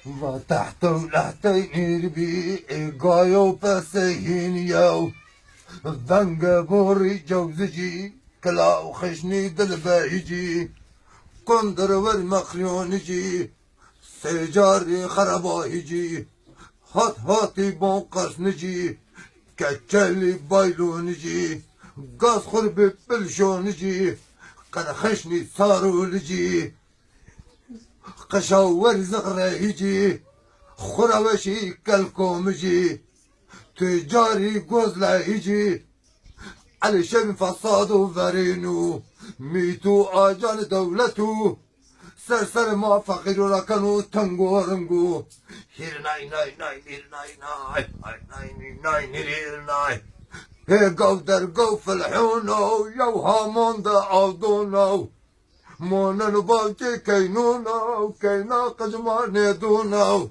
و تحت لحتي نربي قايو بسهينيو ذنق بوري جوزجي كلا وخشني دلبايجي قندر والمخيونجي سجاري خربايجي هاتي بونقص نجي كتشلي بايلونجي قاس خربي بلشونجي قد خشني صاروا لجي قشاور زغريجي خروشي كالكومجي تجاري قوزلا يجي على شم فصاد وفرينو ميتو آجال دولتو سر ما فقير ركنو تنگو رنگو هير ناي ناي ناي هير ناي ناي ناي ناي هير ناي هي قودر قو فالحونو يو هامون دا عودونو مونا نبالتي كينونو كينا قجمان يدونو